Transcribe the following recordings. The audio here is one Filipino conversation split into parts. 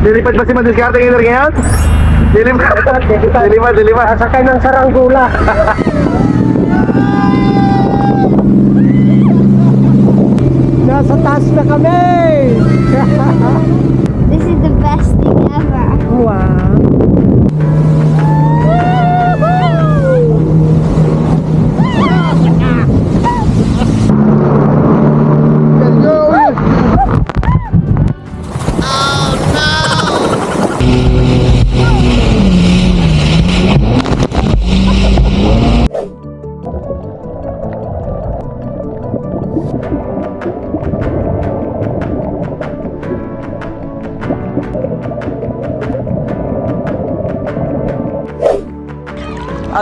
Lilipad ba si Madiskarte Eder ngayon? Lilipad. Lilipad. Sasakay ng saranggula. Nasa taas na kami. This is the best thing ever. Wow.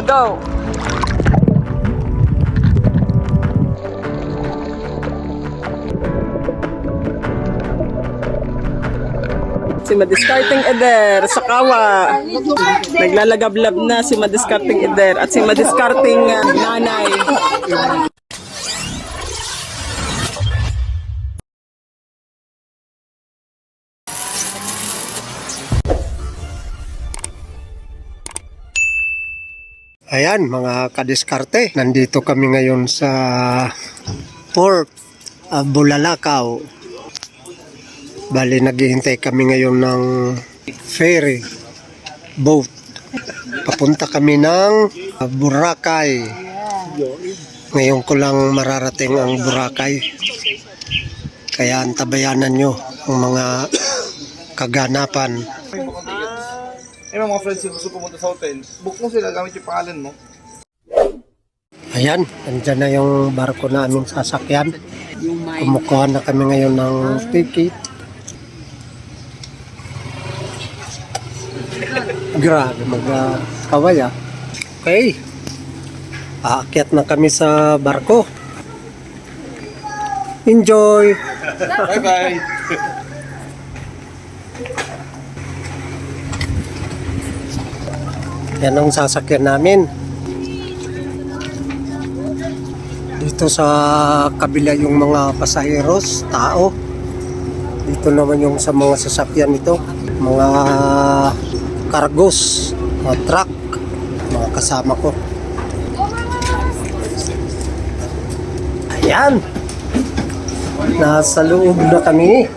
Go! Si Madiskarting Eder sa kawa. Naglalagablab na si Madiskarting Eder at si Madiskarting nanay. Ayan mga kadiskarte, nandito kami ngayon sa Port Bulalakaw. Bali naghihintay kami ngayon ng ferry boat. Papunta kami ng Boracay. Ngayon ko lang mararating ang Boracay. Kaya antabayanan nyo ang mga kaganapan. Mga friends yung gusto pumunta sa hotel, book mo sila gamit yung pangalan mo. Ayan, nandyan na yung barko na aming sasakyan. Kumukuha na kami ngayon ng ticket. Grabe magkaway ah. Okay. Aakyat na kami sa barko. Enjoy! Bye-bye! Yan ang sasakyan namin. Dito sa kabila yung mga pasaheros, tao. Dito naman yung sa mga sasakyan nito. Mga cargos, mga truck, mga kasama ko. Ayan! Nasa loob na kami.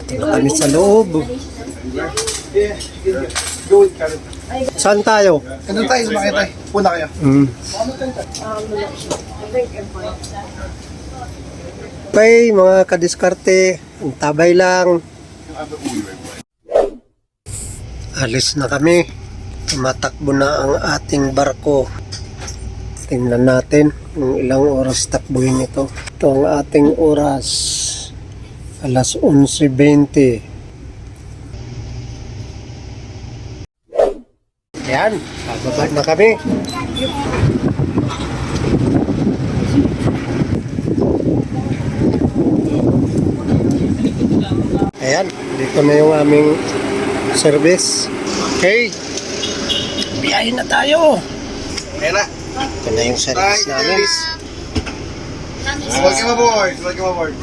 Dito kami sa loob. Saan tayo? Ano tayo sumakay tayo? Puna kayo. Okay, mga kadiskarte, ang tabay lang. Alis na kami. Tumatakbo na ang ating barko. Tingnan natin kung ilang oras takbuhin ito. Ito ang ating oras. Alas 11:20. Ayan, bababa na kami. Ayan, dito na yung aming service. Okay. Biyahin na tayo. Ayan na. Ito na yung service namin. Welcome aboard. Welcome aboard.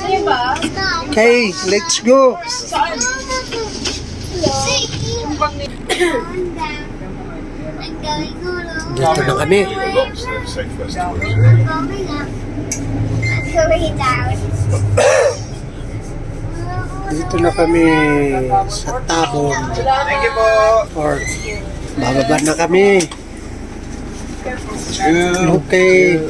Okay, let's go. Dito na kami. Dito na kami sa Tabon. Thank you po. Or bababa na kami. Okay.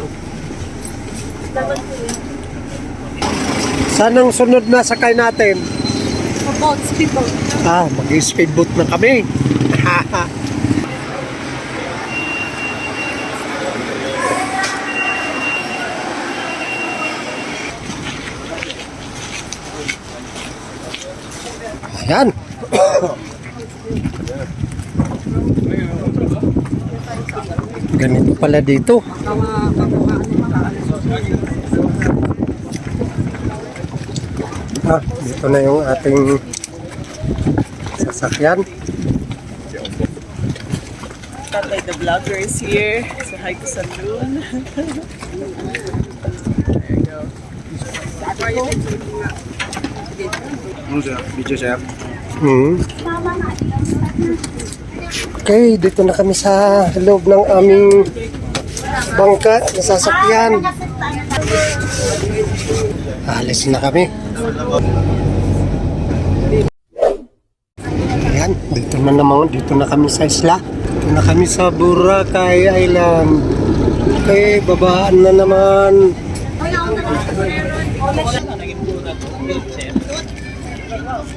Saan ang sunod na sakay natin? About speedboat. Mag-speedboat na kami. Ayan. Ganito pala dito. Dito na yung ating sasakyan. Tatay the vlogger is here. So hi to Saloon. There you go. Ano siya? Video siya. Okay, dito na kami sa loob ng aming bangka na sasakyan. Alis na kami. Ayan, dito na kami sa isla. Dito na kami sa Boracay Island. Okay, babaan na naman.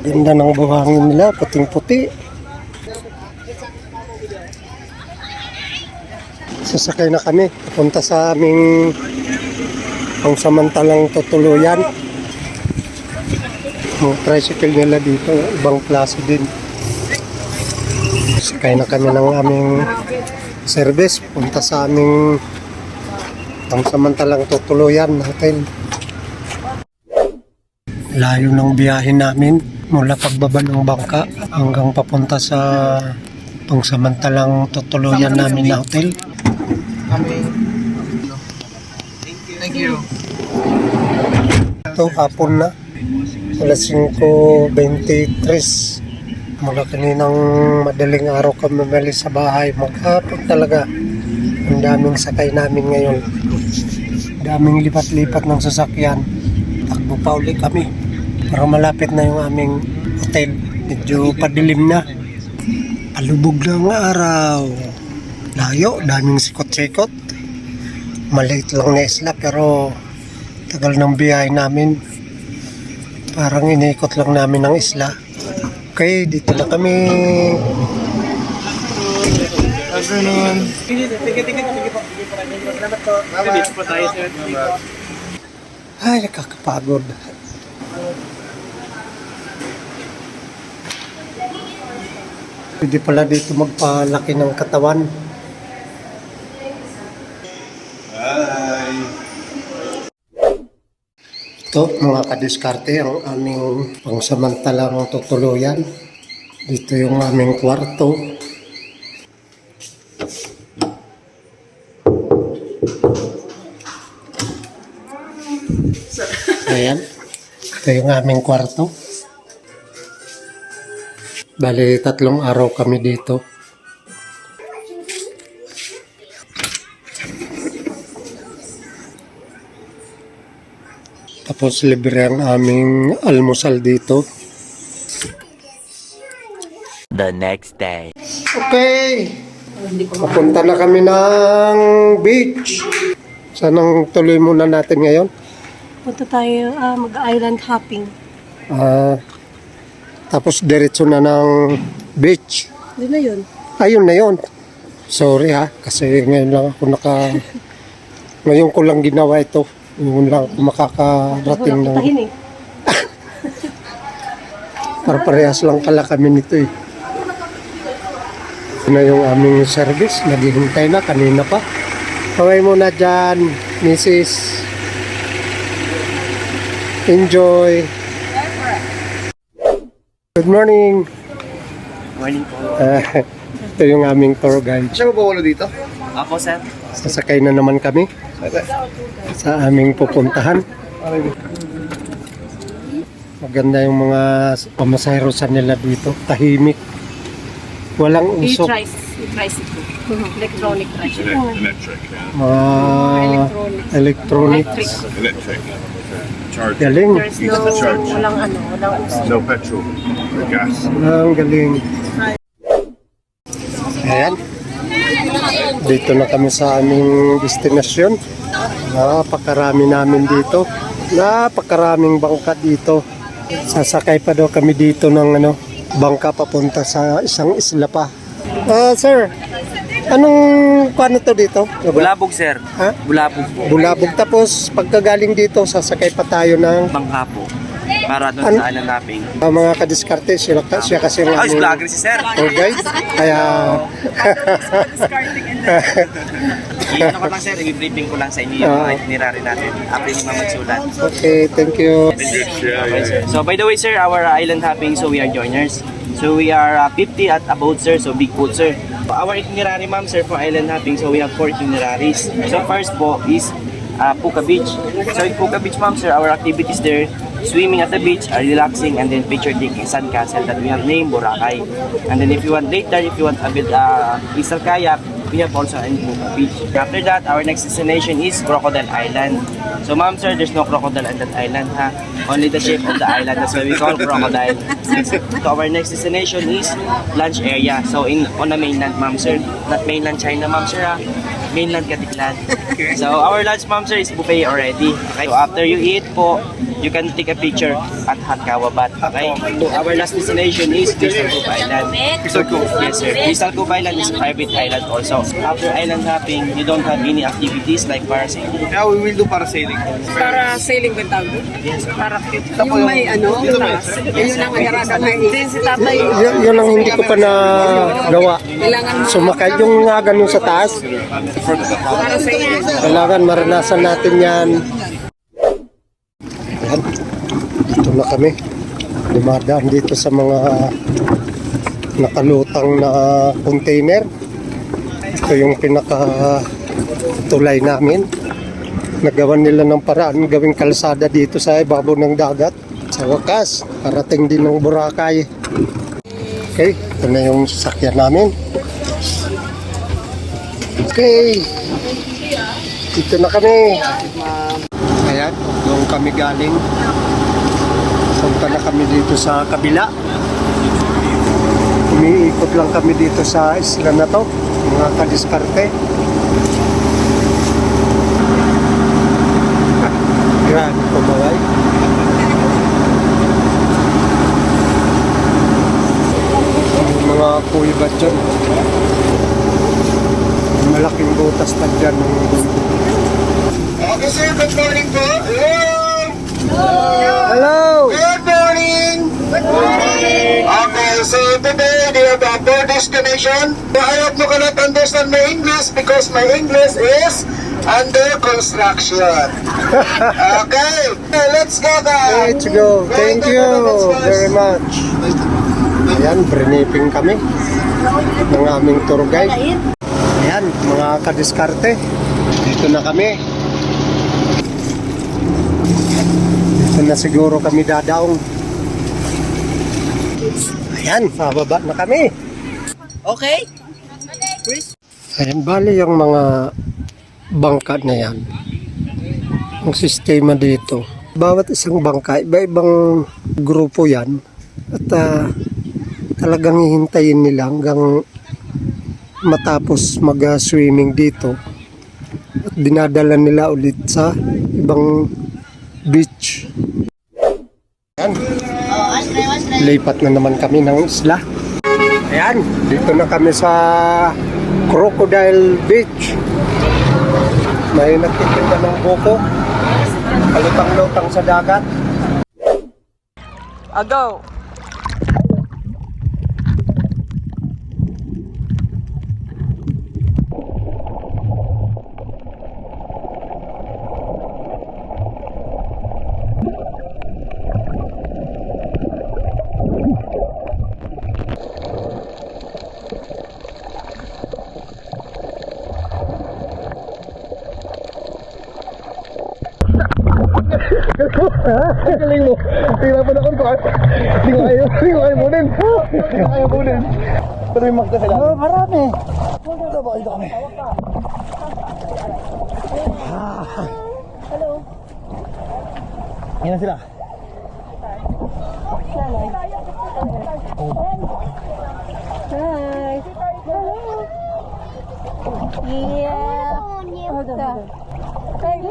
Ganda ng buhangin nila, puting-puti. Sasakay na kami, punta sa aming pangsamantalang tutuluyan. Ang tricycle nila dito, ibang klase din. Sakay na kami ng aming service, punta sa aming pangsamantalang tutuluyan natin. Layo ng biyahe namin mula pagbaba ng bangka hanggang papunta sa pangsamantalang tutuluyan namin na hotel. Thank you. Ito, hapon na. Alas 5:23. Mula kaninang madaling araw kami umalis sa bahay. Maghapon talaga. Ang daming sakay namin ngayon. Daming lipat-lipat ng sasakyan. Takbo pa uli kami. Para malapit na yung aming hotel. Medyo padilim na. Palubog ng araw. Layo, daming sikot-sikot. Maliit lang na isla pero tagal ng biyahe namin. Parang iniikot lang namin ang isla. Okay, dito na kami. Afternoon. Ay, nakakapagod. Pwede pala dito magpalaki ng katawan. Ito, mga kadiskarte, ang aming pangsamantalang tutuluyan. Dito yung aming kwarto. Ayan. Ito yung aming kwarto. Bali, 3 araw kami dito. Tapos libre ang aming almusal dito. The next day. Okay. Papunta na kami ng beach. Saan ang tuloy muna natin ngayon? Punta tayo mag-island hopping. Tapos diretso na ng beach. Doon na yun. Ayun na yun. Sorry ha, kasi ngayon lang ako ngayon ko lang ginawa ito. Ngayon lang ako makakarating Wala ng... kitahin eh. Para parehas lang pala kami nito eh. Ito na yung aming service. Naghihintay na kanina pa. Kaway muna dyan, Mrs. Enjoy. Good morning. Morning po. Ito yung aming tour guide. Siya ba wala dito? Ako, sir. Sasakay na naman kami sa aming pupuntahan. Maganda yung mga pamasahero sa nila dito. Tahimik. Walang usok. Tricycle. Electronic tricycle. Mga electronics. Electric. Charge. Galing. There's no, walang usok. No petrol. No gas. Ang galing. Ayan. Dito na kami sa aming destinasyon. Napakarami namin dito. Napakaraming bangka dito. Sasakay pa daw kami dito ng bangka papunta sa isang isla pa. Sir, anong paano to dito? Bulabog, sir. Ha? Bulabog po. Bulabog. Tapos pagkagaling dito, sasakay pa tayo ng Bangka po. Para doon sa island hopping. mga kadiskarte. Siya kasi ang Ay, aming vlogger si sir. tour guide. Kaya Iyan ko lang, sir. I-briefing ko lang sa inyo yung mga itinerary natin. After ni Mama Sulat. okay, thank you. Okay, sir. So, by the way, sir, our island hopping, so we are joiners. So we are 50 at about, sir. So big boat, sir. Our itinerary, ma'am, sir, for island hopping. So we have 4 itineraries. So first po is Puka Beach. So in Puka Beach, ma'am, sir, our activities there, swimming at the beach, relaxing, and then picture taking sandcastle that we have named Boracay. And then if you want later, if you want a bit crystal kayak, we have also in Puka Beach. After that, our next destination is Crocodile Island. So ma'am, sir, there's no crocodile at that island, ha? Only the shape of the island, that's why we call crocodile. So our next destination is lunch area. So on the mainland, ma'am, sir. Not mainland China, ma'am, sir, ha? Mainland Katiklan. So our lunch, ma'am, sir, is buffet already. Okay? So after you eat po, you can take a picture at Hat Kawabat. Okay? So our last destination is Crystal Cove Island. Crystal Cove? Yes, sir. Crystal Cove Island is a private island also. After island hopping, you don't have any activities like parasailing. Now we will do parasailing. Para sailing ba tawag? Yes, Para yung may taas. Yun ang mahirapan na din si tatay. Yun ang hindi ko pa nagawa. Sumakay yung nga ganun sa taas. Para sailing. Kailangan maranasan natin yan. Ayan. Ito na kami. Dumadaan dito sa mga nakalutang na container. Ito yung pinaka-tulay namin. Nagawan nila ng paraan gawing kalsada dito sa ibabaw ng dagat. Sa wakas, parating din ng Boracay. Okay, ito na yung sasakyan namin. Okay, dito na kami. Ayan, doon kami galing. Punta na kami dito sa kabila. Umiikot lang kami dito sa isla na to, mga kadiskarte. Grabe po bagay. Mga kuibat dyan. Malaking butas na dyan. Okay sir, good morning po. Hello! Good morning! Good morning! Okay, so today we have a third destination. I hope you cannot understand my English because my English is under construction. Okay, let's go guys! Let's go. Thank you very much. Ayan, briefing kami ng aming tour guide. Ayan, mga kadiskarte. Dito na kami. Dito na siguro kami dadaong. Ayan, pababa na kami. Okay? Ayan, bali yung mga bangka na yan. Ang sistema dito. Bawat isang bangka, iba-ibang grupo yan. At talagang hihintayin nila hanggang matapos mag-swimming dito. At dinadala nila ulit sa ibang beach. Ayan. Lipat na naman kami ng isla. Ayan, dito na kami sa Crocodile Beach. May nagtitinda ng buko. Kalutang-lutang sa dagat. Go! Galing mo. Tira pa na kung ko. Hindi ko ayaw mo din. Hindi ko ayaw mo din. Pero yung magda sila. Oh, marami. Ito ba? Ito kami. Hello. Yan na sila. Hi. Yeah. Hold on. Babe.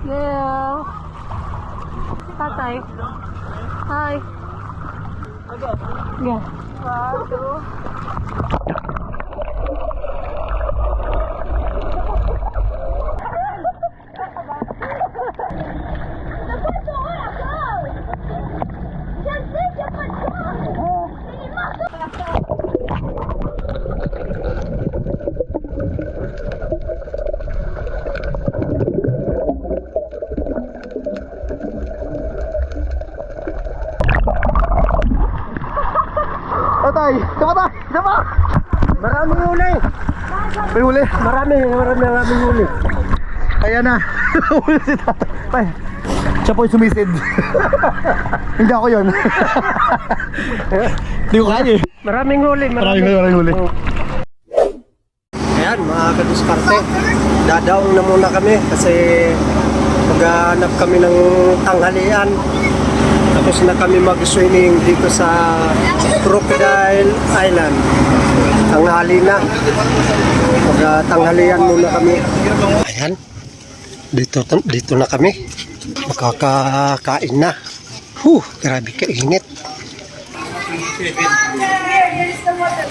Yeah. Tatay. Hi. Yeah. tay. Isa pa. Maraming huli. May huli. Maraming huli. Ayan na. Huli si tatay. Tay. Siya po yung sumisid. Hindi ako yun. Hindi ko kaya eh. Maraming huli. Maraming huli. Ayan, mga kadiskarte. Dadaong na muna kami kasi maghanap kami ng tanghalian. Tapos na kami mag-swimming dito sa Crocodile Island. Tanghali na. Mag-tanghalian muna kami. Ayan. Dito na kami. Makakakain na. Grabe kainit.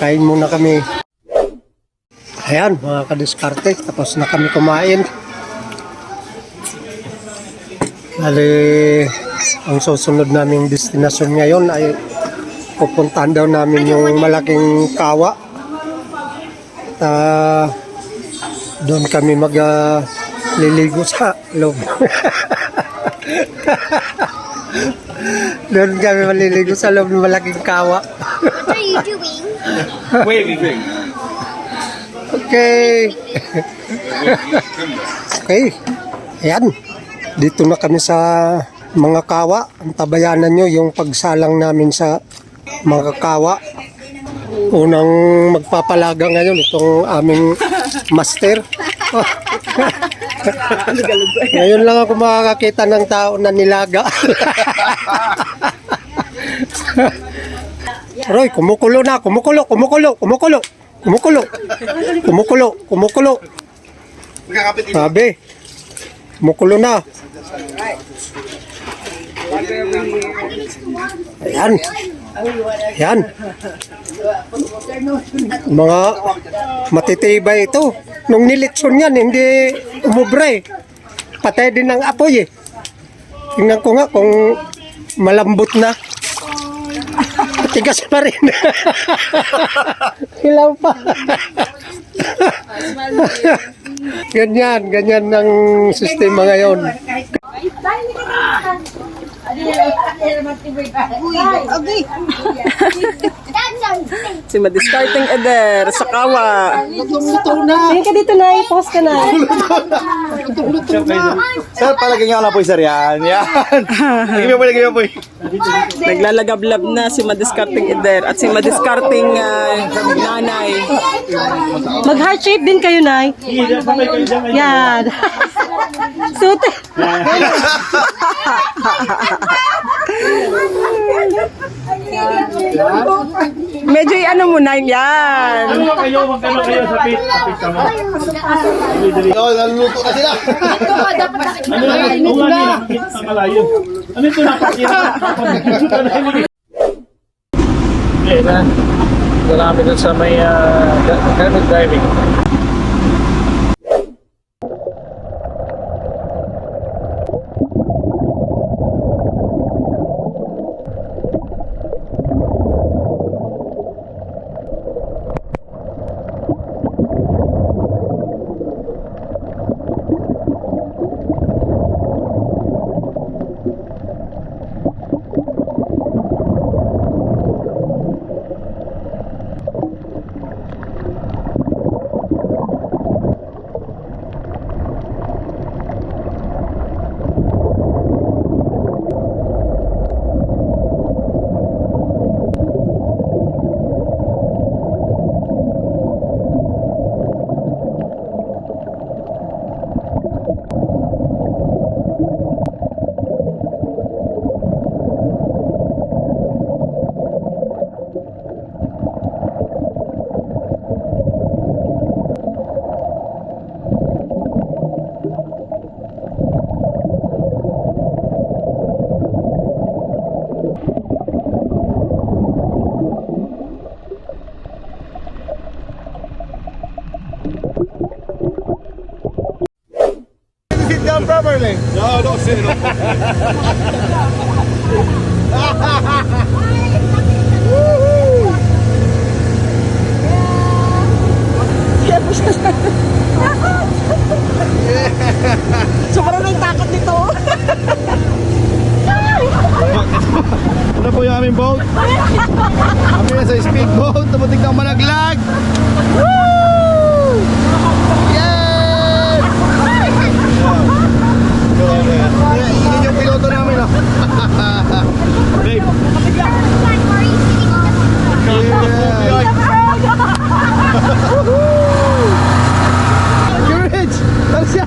Kain muna kami. Ayan, mga kadiskarte. Tapos na kami kumain. Bali, ang susunod naming destinasyon ngayon ay pupuntahan daw namin yung malaking kawa. At doon kami magliligo sa loob. Doon kami maliligo sa loob ng malaking kawa. What are you doing? Waving. Okay. Okay. Ayan. Dito na kami sa mga kawa. Ang tabayanan nyo yung pagsalang namin sa mga kawa. Unang magpapalaga ngayon itong aming master. Ngayon lang ako makakakita ng tao na nilaga. Roy, kumukulo na. Kumukulo. Sabi. Kumukulo na. Ayan. Ayan. Mga matitibay ito. Nung nilitson yan, hindi umubra eh. Patay din ang apoy eh. Tingnan ko nga kung malambot na. Tigas pa rin. Hilaw pa. Ganyan ang sistema ngayon. Si Madiskarting Eder sa Kawa. Tingin ka dito, Nay. Pause ka na. Sir, palagay nga na po sir yan. Yan. Lagyan mo po. Naglalagablab na si Madiskarting Eder at si Madiskarting nanay. Mag-heart shape din kayo, Nay. Yan. Sute. Medyo ano mo na yan. Ikaw, naluluto na sila. Marami dun sa may canoe driving. Sit down properly. No, don't sit it. Sobrang nang takot nito. Ano po yung naming boat. Kami na sa speedboat. Tumutik na malaglag. Woo! Yes! Yun yung piloto namin. Oh. Babe. Courage! Tarzan!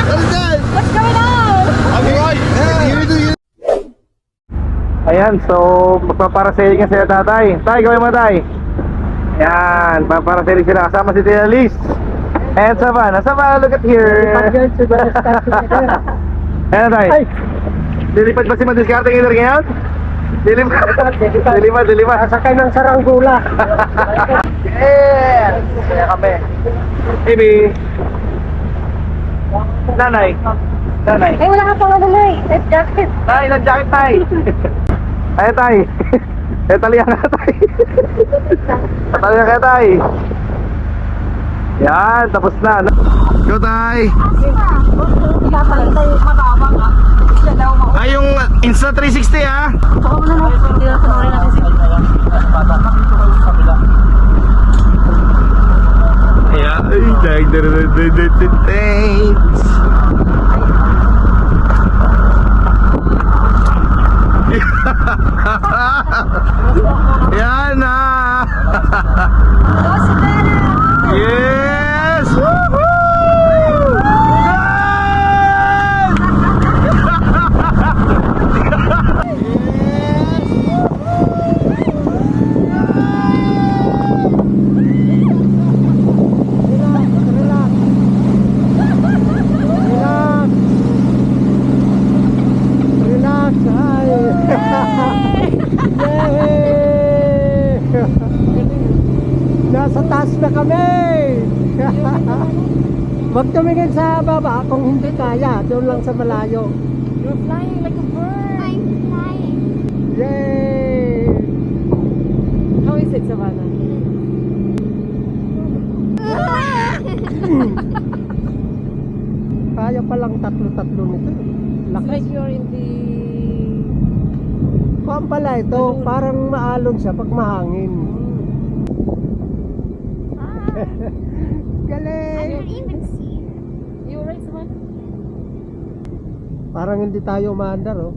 Tarzan! What's going on? Ayan, so magpaparasailing nga sila tatay. Tay, gawin mo tay. Ayan, paparasailing sila kasama si Tia Liz. And Savannah, look at here. Ayan tay. Lilipad ba si Madiscarte Eder ngayon? Lilipad. Sakay ng saranggula. Yes! Kaya kami. Baby. Nanay. Eh, wala ka pang ano na eh. Life jacket. Tay, nag-jacket tay. Ay tay. Talihan ka tay. Talihan ka tay. Yan, tapos na. Go tay! Papantay mababang ah. Siya daw mo. Ay, yung Insta 360 ah! Baka mo na no. Hindi na panoorin natin si Yeah, thanks! Yan na! Yes! Woohoo! Nasa taas na kami! Huwag tumingin sa baba kung hindi kaya, doon lang sa malayo. You're flying like a bird. I'm flying. Yay! How is it, Savannah? Kaya palang tatlo-tatlo nito. It's like you're in the... Kuwan pala ito, parang maalon siya pag mahangin. Galing! even see. You right, Savannah? Parang hindi tayo umaandar, oh.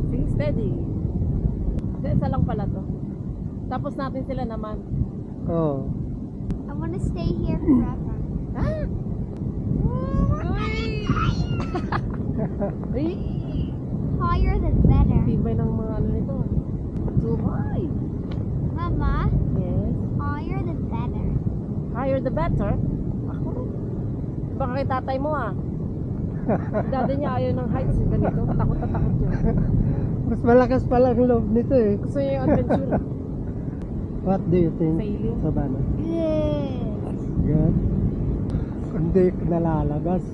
Being steady. Isa lang pala to. Tapos natin sila naman. Oh. I want to stay here forever. Higher the better. Tibay ng mga ano nito. Too high. Mama, Yes. higher the better. Higher the better. Ako. Baka kay tatay mo ah. Dati niya ayaw ng heights. Ganito. Takot na takot yun. Mas malakas pala ang loob nito eh. Gusto niya yung adventure. What do you think, Sailing. Savannah? Good. Good? Kundi nalalagas.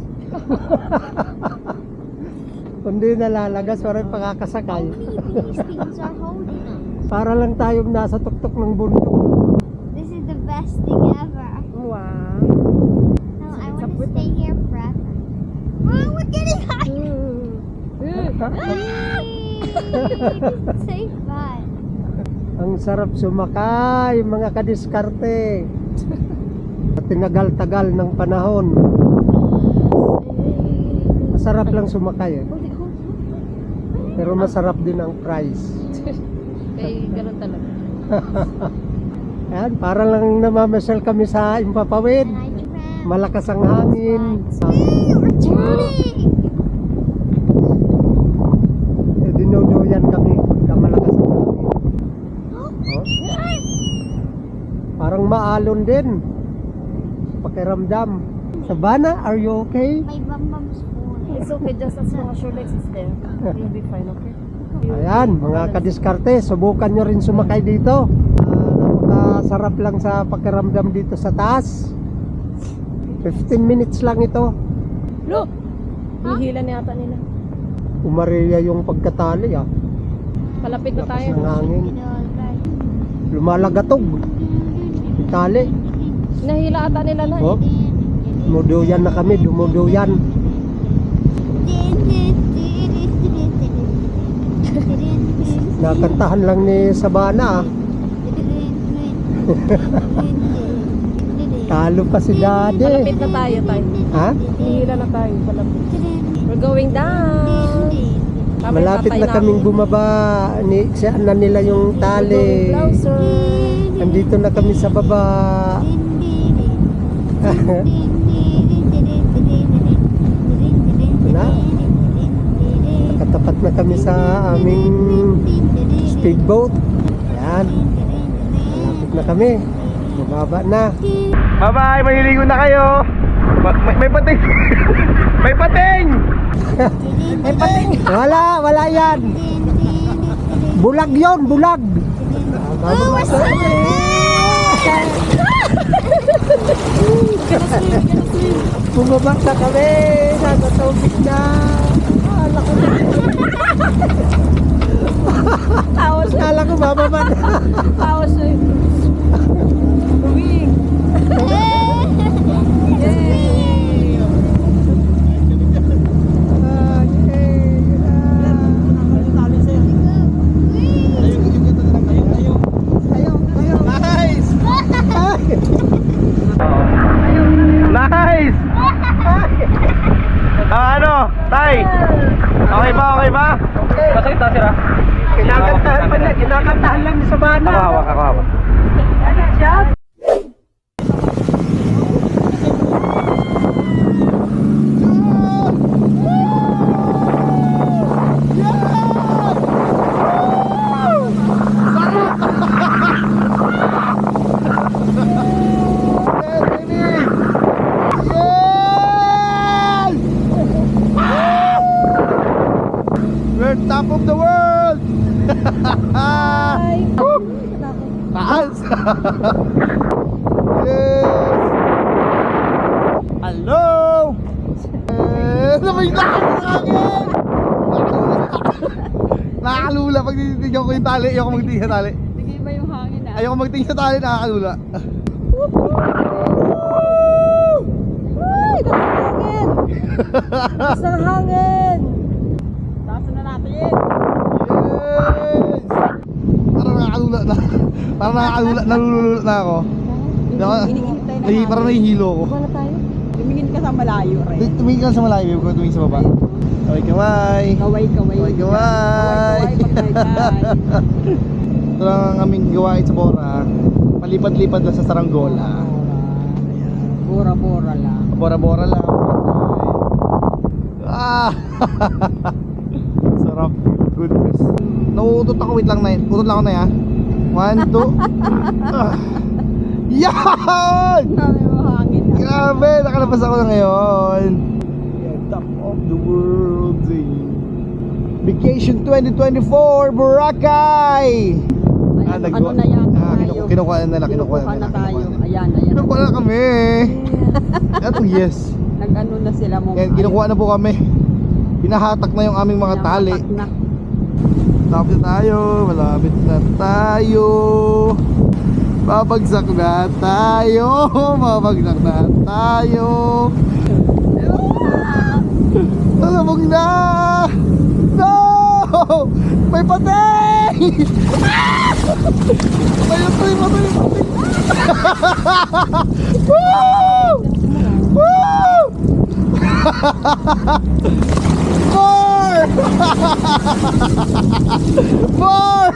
Kundi nalalagas, parang pakakasakay. These things are holding us. Para lang tayong nasa tuktok ng bundok. This is the best thing ever. Wow. No, I want to stay here forever. Oh, we're getting higher. It's so fun. Ang sarap sumakay, mga kadiskarte. At tinagal-tagal ng panahon. Masarap lang sumakay eh. Pero masarap din ang price. Kaya ganun talaga. Ayan, para lang namamasyal kami sa Impapawid. And I drank. Malakas ang hangin. We're turning. Dinuduyan kami pagka malakas ang hangin. Oh? Parang maalon din. Pakiramdam. Savannah, are you okay? My bum bum's full. It's okay, just as long as your legs is there. You'll be fine, okay? Ayan, mga kadiskarte, subukan nyo rin sumakay dito. Napakasarap lang sa pakiramdam dito sa taas. 15 minutes lang ito. Look! Hihila na yata nila. Umariya yung pagkatali ah. Palapit na Lakas tayo. ng hangin. You know, right? Lumalagatog. Yung tali. Nahila ata nila na. Oh, dumuduyan na kami, dumuduyan. Nakantahan lang ni Sabana. Talo pa si Daddy. Malapit na tayo, tayo. Ha? Hihila na tayo, palapit. We're going down. Kami Malapit tatay na kaming namin. bumaba. Siyan na nila yung Going tali. closer. Andito na kami sa baba. Wala. Nakatapat na kami sa aming speedboat. Ayan. Malapit na kami. Bumaba na. Bye-bye, maliligo na kayo. May pating. May pating. Wala yan. Bulag yon, bulag. Bumaba na kami. Nasa tubig na. Kala ko bababa na. Tawas na yun. Uwing. Nice! Ano? Tay? Okay ba? Okay ba? Masakit na sira? Kinakantahan pa niya. Kinakantahan lang ni Sabana. Ako hawak, ako hawak. We're top of the world! Taas! Yes! Hello! Sabay na ako ng hangin! Nakakalula pag tinitigyan ko yung tali. Ayoko magtingin sa tali. Tigil ba yung hangin ah? Ayoko magtingin sa tali, nakakalula. Ay, taas ng hangin! Taas na natin yun! Yes! Parang nakakalula na. Parang nakakalula, nalululot na ako. Parang nahihilo ako. Wala tayo? Tumingin ka sa malayo, Ray. Tumingin ka sa malayo, huwag ka tumingin sa baba. Kaway kaway. Kaway. Kaway kaway. Ito lang ang aming gawain sa Bora. Palipad-lipad lang sa Saranggola. Bora-bora lang. Bora-bora lang. Ah! Sarap. Goodness. Nauutot ako, wait lang na yun. Utot lang ako na yan. 1, 2. Yan! Dami mo hangin na. Grabe, nakalabas ako na ngayon. Top of the world. Vacation 2024, Boracay! Ano na yan tayo? Kinukuha na nila, kinukuha na nila. tayo. Ayan. Kinukuha na kami. Eto, yes. Nag-ano na sila mo. Yan, kinukuha na po kami. Pinahatak na yung aming mga tali. Na. Malapit na tayo, malapit na tayo. Babagsak na tayo, babagsak na tayo. Talabog na! No! May patay! Patay! Woo! Woo! More! More!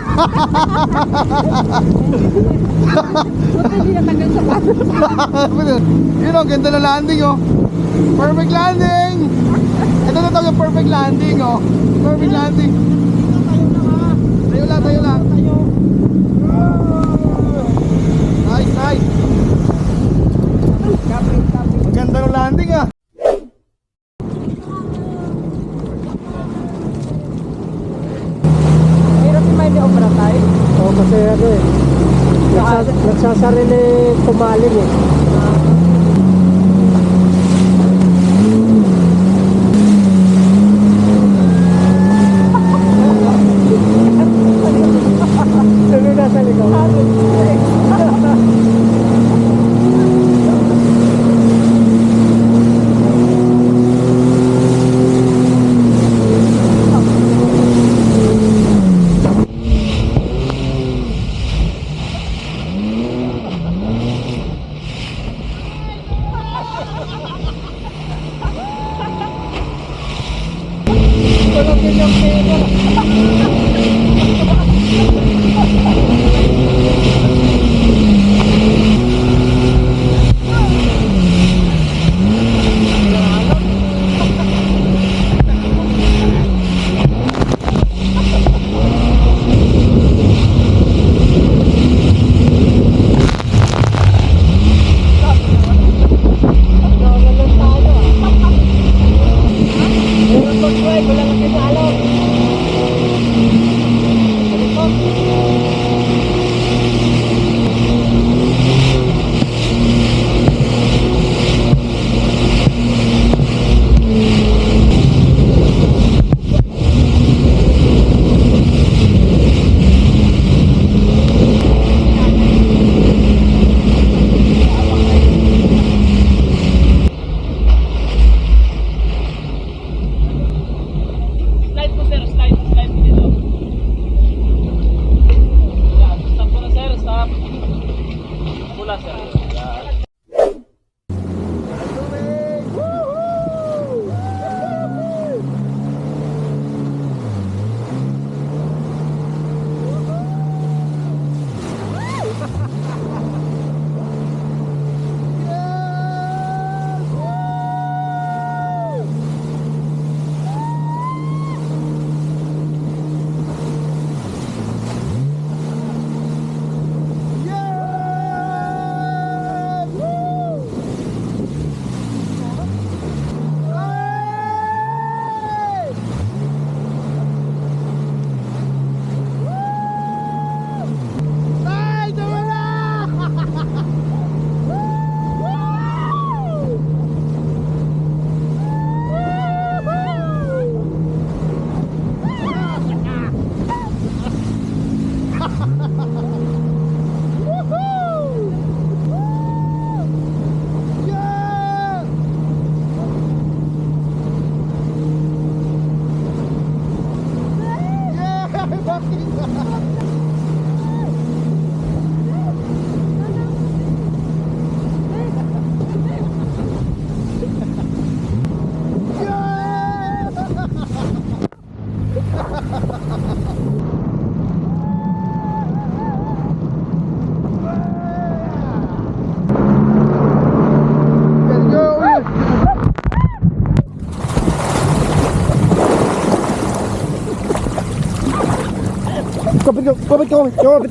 Hindi na tagal sa paano. Yun ang ganda na landing oh. Perfect landing! Ito na tawag yung perfect landing oh. Perfect landing. Tayo lang. Nice. Maganda ng landing ah. Hirap yung may obra tayo. Oo, kasi ano eh. Nagsasarili tumaling eh. Ano na sa likod?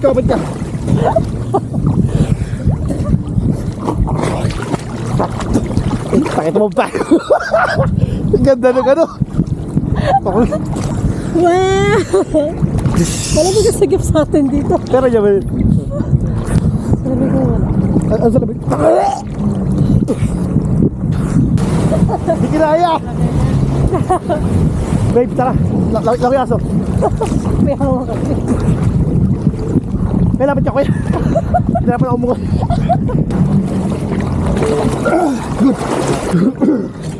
Kapit ka. Pakita mo pa. Ang ganda ng ano. Wow! Wala ba kasagip sa atin dito? Pero niya ba? Sabi ko wala. Ang sabi. Hindi kinaya. Babe, tara. Laki aso. May hawak kasi. May lapit ka kuya. Hindi na pa na umuha. Good.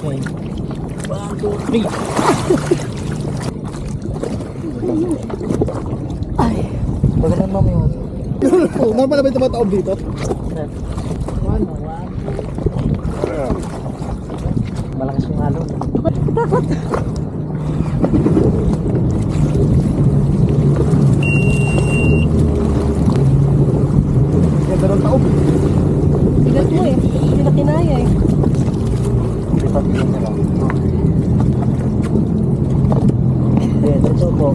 Okay. 1, 2, 3. Ay. Bagaman mami mo. Normal na ba yung tumataob dito? Malakas yung alon. Takot. Ganda ng taob. Bigat mo eh. Hindi na kinaya eh. Lipat mo na lang. Yes, ito po.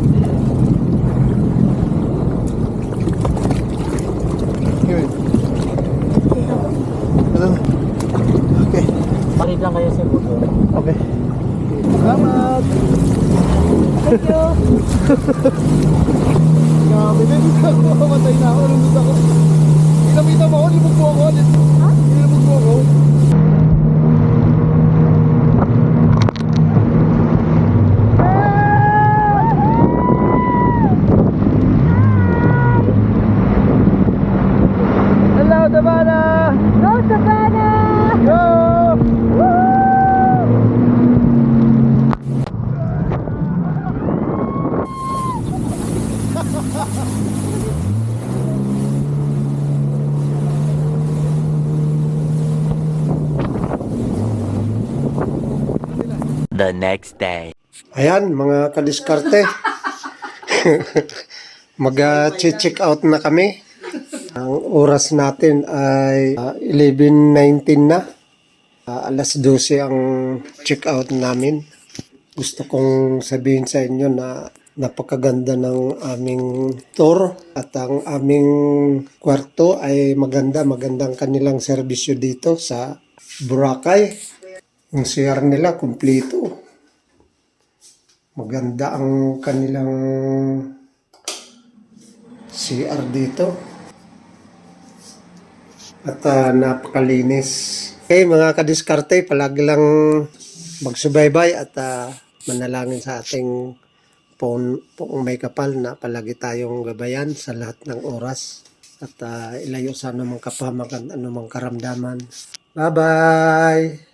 Okay. Palit lang kayo sa buto. Okay. Salamat! Thank you. Grabe din. Matay na ako. Nandun ako. Kinamita mo ako. Libog mo ako. Ha? Libog mo ako. Hello, Savannah! Go, Savannah! Go! The next day. Ayan, mga kadiskarte. Mag-check out na kami. Ang oras natin ay 11:19 na. Alas 12 ang check out namin. Gusto kong sabihin sa inyo na napakaganda ng aming tour at ang aming kwarto ay magandang kanilang serbisyo dito sa Boracay. Yung CR nila kumpleto. Maganda ang kanilang CR dito. At napakalinis. Okay mga kadiskarte, palagi lang magsubaybay at manalangin sa ating poong may kapal na palagi tayong gabayan sa lahat ng oras at ilayo sa anumang kapamakan, anumang karamdaman. Bye-bye!